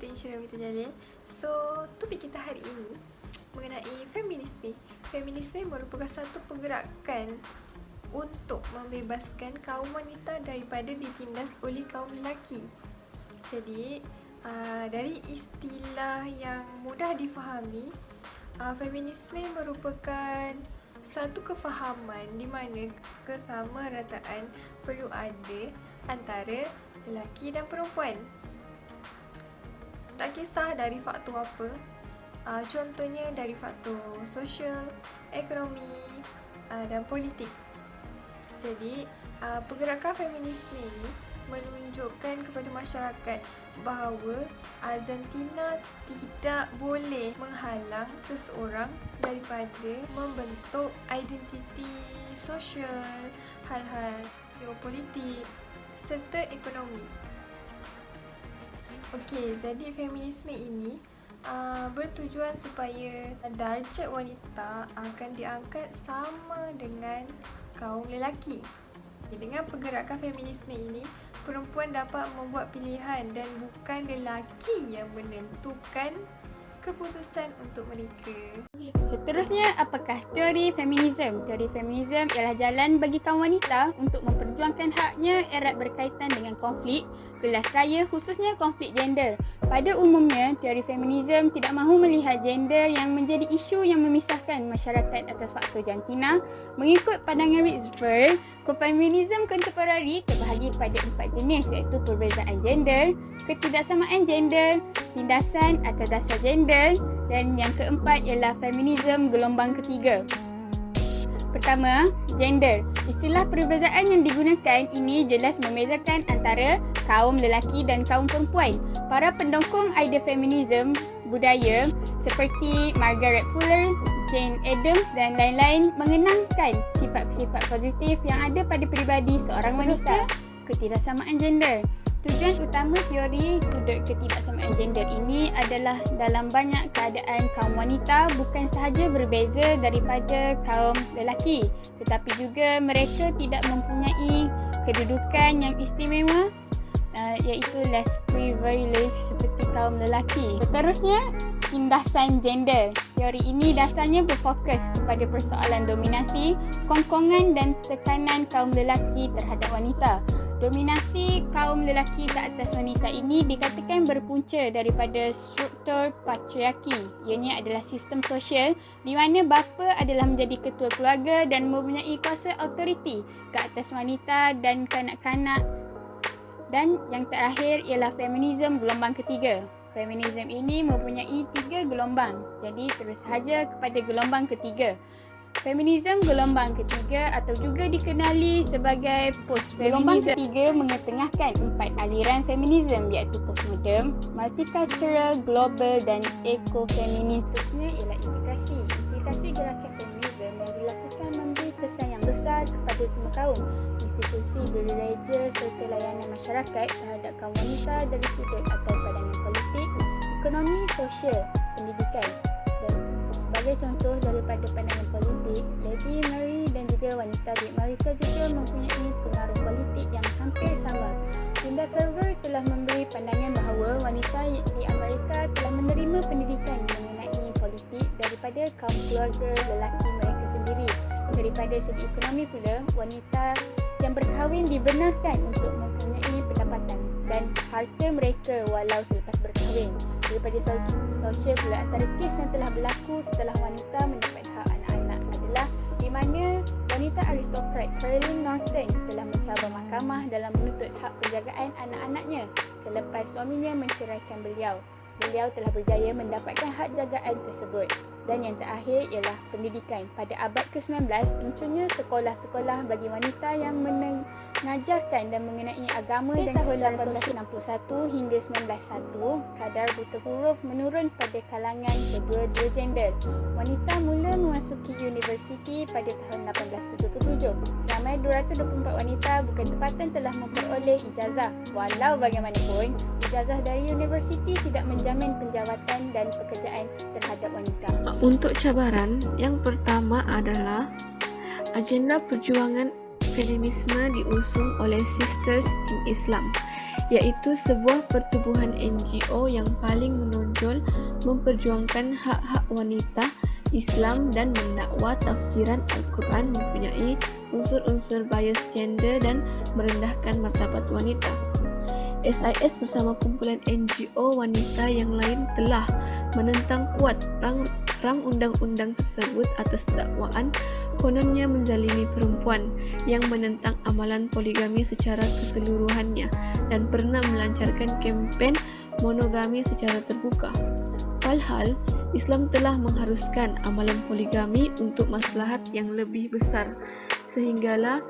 Dr. Insyirah Mita Jalil. So, topik kita hari ini mengenai feminisme. Feminisme merupakan satu pergerakan untuk membebaskan kaum wanita daripada ditindas oleh kaum lelaki. Jadi, dari istilah yang mudah difahami, feminisme merupakan satu kefahaman di mana kesamarataan perlu ada antara lelaki dan perempuan. Tak kisah dari faktor apa, contohnya dari faktor sosial, ekonomi dan politik. Jadi, pergerakan feminisme ini menunjukkan kepada masyarakat bahawa Argentina tidak boleh menghalang seseorang daripada membentuk identiti sosial, hal-hal geopolitik serta ekonomi. Okey, jadi feminisme ini bertujuan supaya darjat wanita akan diangkat sama dengan kaum lelaki. Dengan pergerakan feminisme ini, perempuan dapat membuat pilihan dan bukan lelaki yang menentukan keputusan untuk mereka. Seterusnya, apakah teori feminisme? Teori feminisme ialah jalan bagi kaum wanita untuk memperjuangkan haknya erat berkaitan dengan konflik kelas raya, khususnya konflik gender. Pada umumnya, teori feminisme tidak mahu melihat gender yang menjadi isu yang memisahkan masyarakat atas faktor jantina. Mengikut pandangan Rizver, feminisme kontemporari terbahagi pada 4 jenis, iaitu perbezaan gender, ketidaksamaan gender, tindasan atas dasar gender, dan yang keempat ialah feminisme gelombang ketiga. Pertama, gender. Istilah perbezaan yang digunakan ini jelas membezakan antara kaum lelaki dan kaum perempuan. Para pendukung idea feminisme budaya seperti Margaret Fuller, Jane Addams dan lain-lain mengenangkan sifat-sifat positif yang ada pada peribadi seorang wanita. Ketidaksamaan gender. Tujuan utama teori sudut ketidaksamaan gender ini adalah dalam banyak keadaan kaum wanita bukan sahaja berbeza daripada kaum lelaki, tetapi juga mereka tidak mempunyai kedudukan yang istimewa, iaitu less privileged seperti kaum lelaki. Seterusnya, tindasan gender. Teori ini dasarnya berfokus kepada persoalan dominasi, kongkongan dan tekanan kaum lelaki terhadap wanita. Dominasi kaum lelaki ke atas wanita ini dikatakan berpunca daripada struktur patriarki. Ianya adalah sistem sosial di mana bapa adalah menjadi ketua keluarga dan mempunyai kuasa autoriti ke atas wanita dan kanak-kanak. Dan yang terakhir ialah feminisme gelombang ketiga. Feminisme ini mempunyai 3 gelombang. Jadi terus sahaja kepada gelombang ketiga. Feminisme gelombang ketiga atau juga dikenali sebagai post-feminism. Gelombang ketiga mengetengahkan 4 aliran feminisme iaitu postmodern, multicultural, global dan eco-feminism. Seterusnya ialah implikasi. Implikasi gerakan feminisme yang dilakukan memberi kesan yang besar kepada semua kaum, institusi gereja serta layanan masyarakat terhadap kaum wanita dari sudut atau pandangan politik, ekonomi, sosial, pendidikan. Dan sebagai contoh daripada pandangan politik, Lady Mary dan juga wanita di Amerika juga mempunyai pengaruh politik yang hampir sama. Linda Carver telah memberi pandangan bahawa wanita di Amerika telah menerima pendidikan mengenai politik daripada kaum keluarga lelaki mereka sendiri. Daripada segi ekonomi pula, wanita yang berkahwin dibenarkan untuk mempunyai pendapatan dan harta mereka walau selepas berkahwin. Daripada sosial pula, antara kes yang telah berlaku setelah wanita mendapat hak anak-anak adalah di mana wanita aristokrat Caroline Norton telah mencabar mahkamah dalam menuntut hak penjagaan anak-anaknya selepas suaminya menceraikan beliau. Beliau telah berjaya mendapatkan hak jagaan tersebut. Dan yang terakhir ialah pendidikan. Pada abad ke-19, munculnya sekolah-sekolah bagi wanita yang mengajarkan dan mengenai agama dan tahun 1861 hingga 1901, kadar buta huruf menurun pada kalangan kedua-dua gender. Wanita mula memasuki universiti pada tahun 1877. Seramai 224 wanita berketepatan telah memperoleh ijazah. Walau bagaimanapun, ijazah dari universiti tidak menjamin penjawatan dan pekerjaan terhadap wanita. Untuk cabaran, yang pertama adalah agenda perjuangan feminisme diusung oleh Sisters in Islam yaitu sebuah pertubuhan NGO yang paling menonjol memperjuangkan hak-hak wanita Islam dan mendakwa tafsiran Al-Quran mempunyai unsur-unsur bias gender dan merendahkan martabat wanita. SIS bersama kumpulan NGO wanita yang lain telah menentang kuat rang undang-undang tersebut atas dakwaan kononnya menzalimi perempuan yang menentang amalan poligami secara keseluruhannya dan pernah melancarkan kempen monogami secara terbuka. Walhal, Islam telah mengharuskan amalan poligami untuk maslahat yang lebih besar, sehinggalah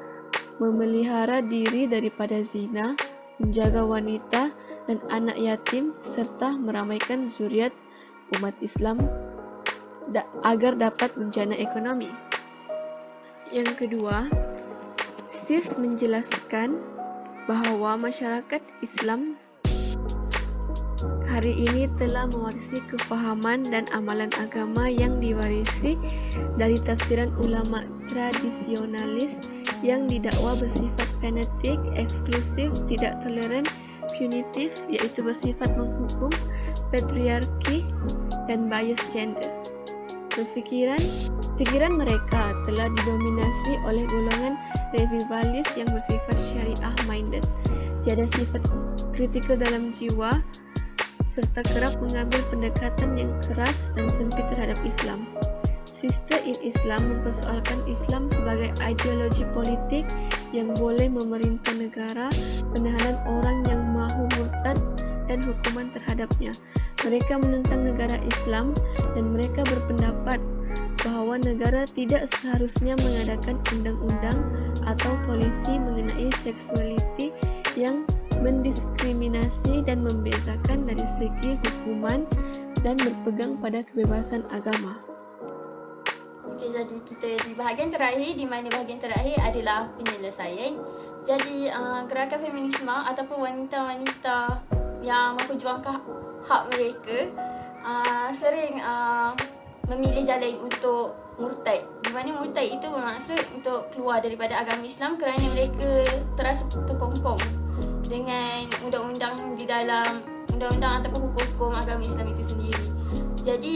memelihara diri daripada zina, menjaga wanita dan anak yatim serta meramaikan zuriat umat Islam agar dapat menjana ekonomi. Yang kedua, SIS menjelaskan bahawa masyarakat Islam hari ini telah mewarisi kefahaman dan amalan agama yang diwarisi dari tafsiran ulama tradisionalis yang didakwa bersifat fanatik, eksklusif, tidak toleran, punitif, iaitu bersifat menghukum, patriarki dan bias gender. Fikiran mereka telah didominasi oleh golongan revivalis yang bersifat syariah minded, tiada sifat kritikal dalam jiwa, serta kerap mengambil pendekatan yang keras dan sempit terhadap Islam. Sister in Islam mempersoalkan Islam sebagai ideologi politik yang boleh memerintah negara, penahanan orang yang mahu murtad dan hukuman terhadapnya. Mereka menentang negara Islam dan mereka berpendapat bahawa negara tidak seharusnya mengadakan undang-undang atau polisi mengenai seksualiti yang mendiskriminasi dan membezakan dari segi hukuman dan berpegang pada kebebasan agama. Okey, jadi kita di bahagian terakhir, di mana bahagian terakhir adalah penyelesaian. Jadi gerakan feminisme ataupun wanita-wanita yang memperjuangkan hak mereka sering memilih jalan untuk murtad. Di mana murtad itu bermaksud untuk keluar daripada agama Islam kerana mereka terasa terkongkong dengan undang-undang di dalam undang-undang ataupun hukum agama Islam itu sendiri. Jadi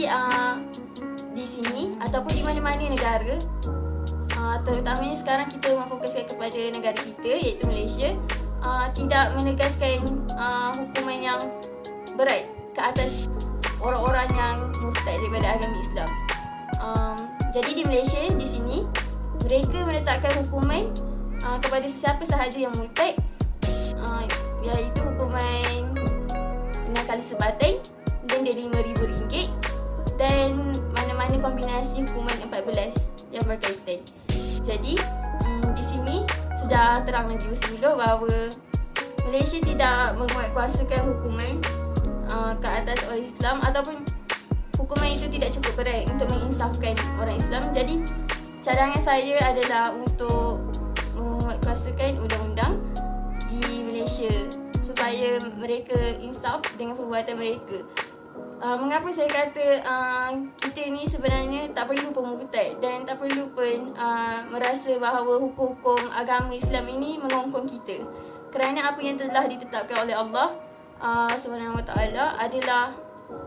di sini ataupun di mana-mana negara, terutamanya sekarang kita memfokuskan kepada negara kita iaitu Malaysia, tidak menegaskan hukuman yang berat ke atas orang-orang yang murtad daripada agama Islam. Jadi di Malaysia di sini mereka menetapkan hukuman kepada siapa sahaja yang murtad, iaitu hukuman 6 kali sebatang dan RM5,000 dan mana-mana kombinasi hukuman 14 yang berkaitan. Jadi di sini sudah terang lagi bersemula bahawa Malaysia tidak menguatkuasakan hukuman ke atas orang Islam ataupun hukuman itu tidak cukup berat untuk menginsafkan orang Islam. Jadi cadangan saya adalah untuk menguatkuasakan undang-undang di Malaysia supaya mereka insaf dengan perbuatan mereka. Mengapa saya kata kita ni sebenarnya tak perlu pun murtad dan tak perlu pun merasa bahawa hukum-hukum agama Islam ini mengongkong kita, kerana apa yang telah ditetapkan oleh Allah Subhanahu Wa Taala adalah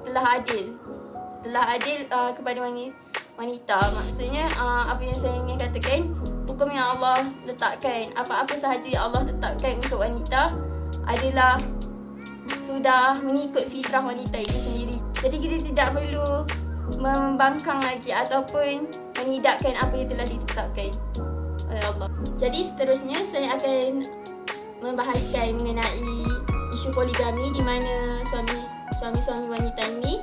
telah adil kepada wanita. Maksudnya apa yang saya ingin katakan, hukum yang Allah letakkan, apa-apa sahaja yang Allah tetapkan untuk wanita adalah sudah mengikut fitrah wanita itu sendiri. Jadi kita tidak perlu membangkang lagi ataupun menidakkan apa yang telah ditetapkan oleh Allah. Jadi seterusnya saya akan membahaskan mengenai isu poligami di mana suami-suami wanita ini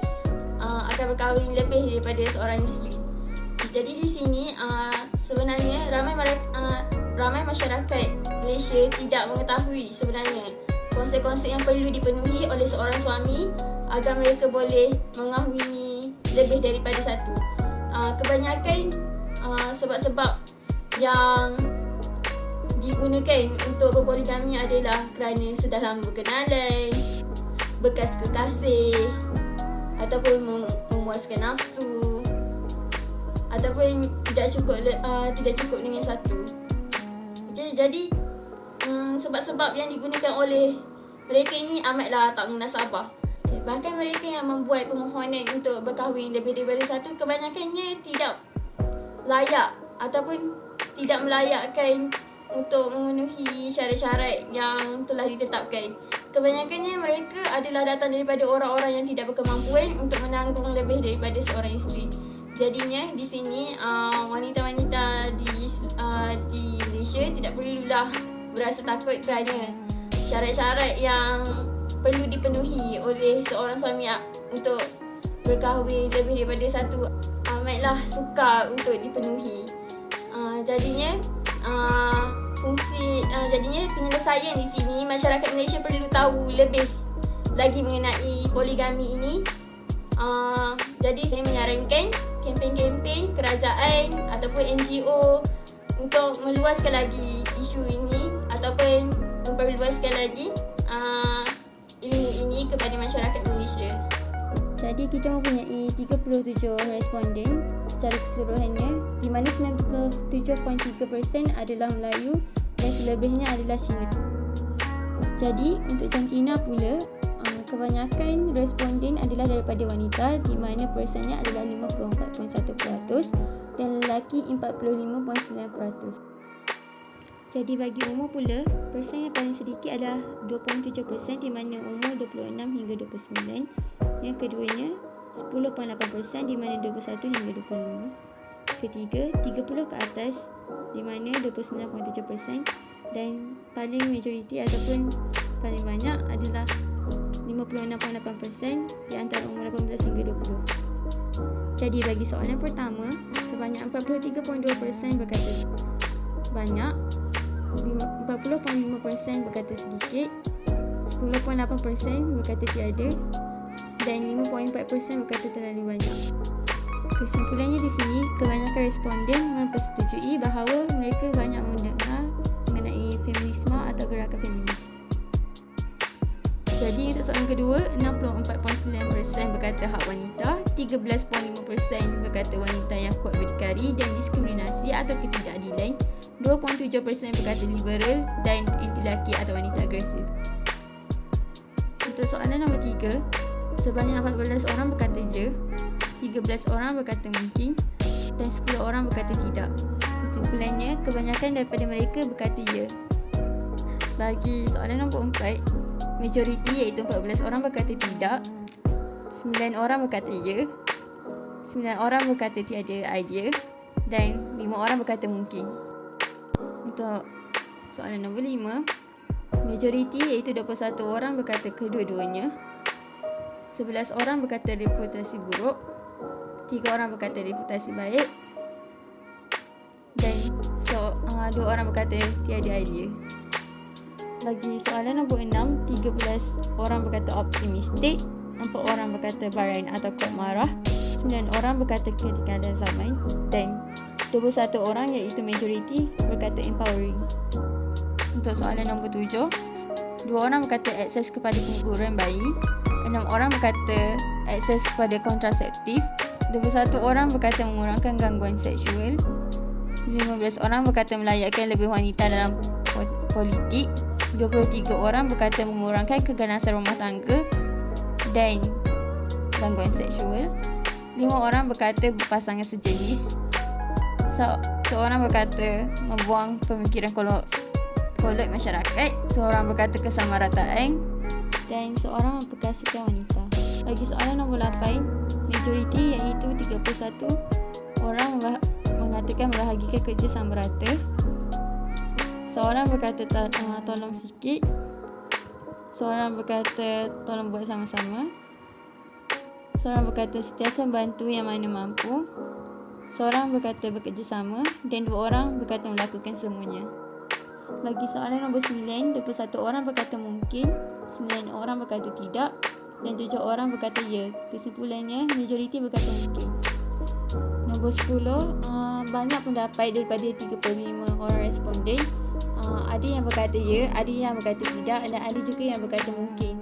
akan berkahwin lebih daripada seorang isteri. Jadi di sini sebenarnya ramai masyarakat Malaysia tidak mengetahui sebenarnya konsep-konsep yang perlu dipenuhi oleh seorang suami agar mereka boleh mengahwini lebih daripada satu. Kebanyakan sebab-sebab yang digunakan untuk berpoligami adalah kerana sudah lama berkenalan, bekas kekasih, ataupun memuaskan nafsu, ataupun tidak cukup dengan satu. Jadi sebab-sebab yang digunakan oleh mereka ini amatlah tak munasabah. Bahkan mereka yang membuat permohonan untuk berkahwin lebih daripada satu, kebanyakannya tidak layak ataupun tidak melayakkan untuk memenuhi syarat-syarat yang telah ditetapkan. Kebanyakannya mereka adalah datang daripada orang-orang yang tidak berkemampuan untuk menanggung lebih daripada seorang isteri. Jadinya di sini wanita-wanita di Malaysia tidak perlulah berasa takut kerana syarat-syarat yang perlu dipenuhi oleh seorang suami untuk berkahwin lebih daripada satu amatlah sukar untuk dipenuhi. Jadinya penyelesaian di sini, masyarakat Malaysia perlu tahu lebih lagi mengenai poligami ini. Jadi saya menyarankan kempen-kempen kerajaan ataupun NGO untuk meluaskan lagi isu ini ataupun memperluaskan lagi ilmu ini kepada masyarakat Malaysia. Jadi kita mempunyai 37 responden secara keseluruhannya, di mana 97.3% adalah Melayu dan selebihnya adalah Cina. Jadi untuk jantina pula, kebanyakan responden adalah daripada wanita, di mana persennya adalah 54.1% dan lelaki 45.9%. Jadi bagi umur pula, persen yang paling sedikit adalah 2.7%, di mana umur 26 hingga 29. Yang keduanya 10.8%, di mana 21 hingga 25. Ketiga, 30 ke atas, di mana 29.7%. Dan paling majoriti ataupun paling banyak adalah 56.8% di antara umur 18 hingga 20. Jadi bagi soalan pertama, sebanyak 43.2% berkata banyak, 40.5% berkata sedikit, 10.8% berkata tiada dan 5.4% berkata terlalu banyak. Kesimpulannya di sini, kebanyakan responden mempersetujui bahawa mereka banyak mendengar mengenai feminisme atau gerakan feminis. Jadi untuk soalan kedua, 64.9% berkata hak wanita, 13.5% berkata wanita yang kuat berdikari dan diskriminasi atau ketidakadilan, 2.7% berkata liberal dan anti lelaki atau wanita agresif. Untuk soalan nombor 3, sebanyak 14 orang berkata ya, 13 orang berkata mungkin dan 10 orang berkata tidak. Kesimpulannya, kebanyakan daripada mereka berkata ya. Bagi soalan nombor 4, majoriti iaitu 14 orang berkata tidak, 9 orang berkata ya, 9 orang berkata tiada idea dan 5 orang berkata mungkin. Untuk soalan nombor 5, majoriti iaitu 21 orang berkata kedua-duanya, 11 orang berkata reputasi buruk, 3 orang berkata reputasi baik dan 2 orang berkata tiada idea. Bagi soalan nombor 6, 13 orang berkata optimistik, 4 orang berkata barain atau kuat marah, 9 orang berkata ketinggalan zaman dan 21 orang iaitu majoriti berkata empowering. Untuk soalan nombor 7, 2 orang berkata akses kepada pengguguran bayi, 6 orang berkata akses kepada kontraseptif, 21 orang berkata mengurangkan gangguan seksual, 15 orang berkata melayakkan lebih wanita dalam politik, 23 orang berkata mengurangkan keganasan rumah tangga dan gangguan seksual, 5 orang berkata berpasangan sejenis, seorang berkata membuang pemikiran kolot masyarakat, seorang berkata kesamarataan dan seorang memperkasakan wanita. Bagi soalan nombor 8, majoriti iaitu 31 orang mengatakan membahagikan kerja sama rata, seorang berkata tolong sikit, seorang berkata tolong buat sama-sama, seorang berkata sentiasa membantu yang mana mampu, seorang berkata bekerjasama dan 2 orang berkata melakukan semuanya. Bagi soalan nombor 9, 21 orang berkata mungkin, 9 orang berkata tidak dan 7 orang berkata ya. Kesimpulannya, majoriti berkata mungkin. Nombor 10, banyak pendapat daripada 35 orang responden. Ada yang berkata ya, ada yang berkata tidak dan ada juga yang berkata mungkin.